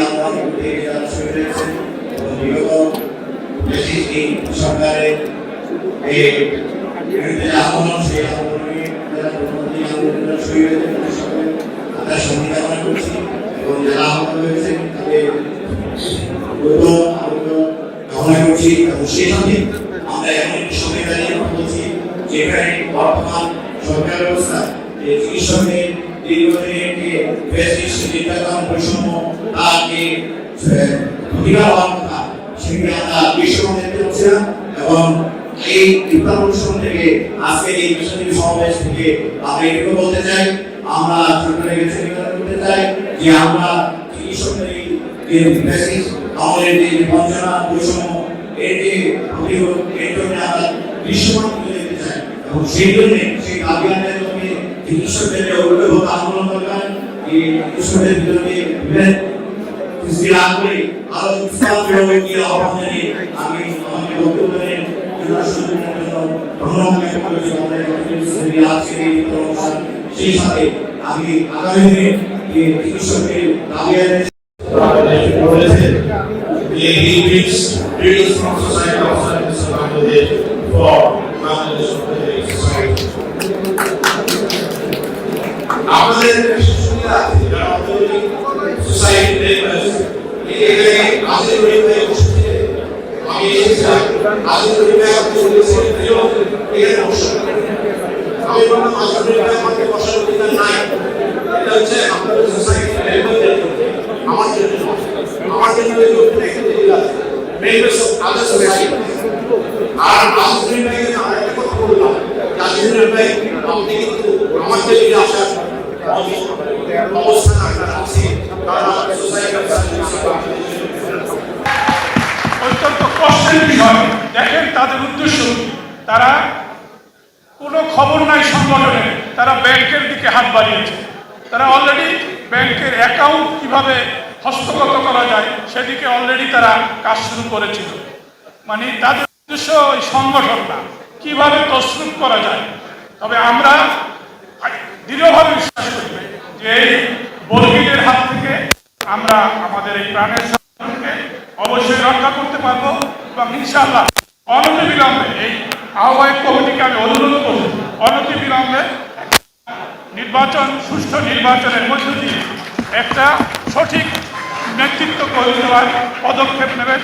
আন্দোলন থেকে যারা শুরু হয়েছে বিগত সরকারের এই আন্দোলন সেই আন্দোলনে যারা আন্দোলন শুরু হয়েছে আমরা সঙ্গী কামনা করছি এবং যারা আহত হয়েছে তাদের কামনা করছি এবং সেই সঙ্গে আমরা এমন একটি সময় দাঁড়িয়ে বলছি যেখানে বর্তমান সরকার ব্যবস্থা চিকিৎসকের দীর্ঘদিনের যে ফ্যাসিস্ট নির্যাতন বৈষম্য তার যে প্রতিভা হওয়ার কথা সেটি আমরা বিশ্বব্যাপী দেখতে পাচ্ছি না এবং এই ইফতার অনুষ্ঠান থেকে আজকে এই বিশ্বব্যাপী সমাবেশ থেকে আমরা এটুকু বলতে চাই আমরা সরকারের কাছে নিবেদন করতে চাই যে আমরা চিকিৎসকের এই ফ্যাসিস্ট আমাদের যে বঞ্চনা বৈষম্য এর যে প্রতিরোধ এর জন্য আমরা বিশ্বব্যাপী দেখতে চাই এবং সেই জন্য সেই দাবি আদায়ের জন্য চিকিৎসকদের অভিভাবক আন্দোলন দরকার এই চিকিৎসকদের বিরুদ্ধে আরো উৎসাহভাবে কি আহ্বান জানিয়ে আমি আমাদের বক্তব্যের সেই সাথে আমি আগামী দিনে চিকিৎসকের দাবি আমাদের সোসাইটিতে আমি বললাম আমাকে বসার অধিকার নাই এটা হচ্ছে আপনাদের সোসাইটি আমার জন্য আর আরেকটা কথা বললাম ভাই আপনি কিন্তু আমার জন্য আসার অবস্থান আপনার আছে অত্যন্ত কষ্টের বিষয়। দেখেন তাদের উদ্দেশ্য, তারা কোনো খবর নাই সংগঠনের, তারা ব্যাংকের দিকে হাত বাড়িয়েছে। তারা অলরেডি ব্যাংকের অ্যাকাউন্ট কিভাবে হস্তগত করা যায় সেদিকে অলরেডি তারা কাজ শুরু করেছিল। মানে তাদের উদ্দেশ্য ওই সংগঠনটা কিভাবে তছরূপ করা যায়। তবে আমরা দৃঢ়ভাবে বিশ্বাস করি যে এই বর্গীদের হাত থেকে আমরা আমাদের এই প্রাণের সংগঠনকে অবশ্যই রক্ষা করতে পারবো এবং ইনশাআল্লাহ অনতিবিলম্বে এই আহ্বায়ক কমিটিকে আমি অনুরোধ করব অনতিবিলম্বে নির্বাচন, সুষ্ঠু নির্বাচনের মধ্য দিয়ে একটা সঠিক নেতৃত্ব করে দেওয়ার পদক্ষেপ নেবেন।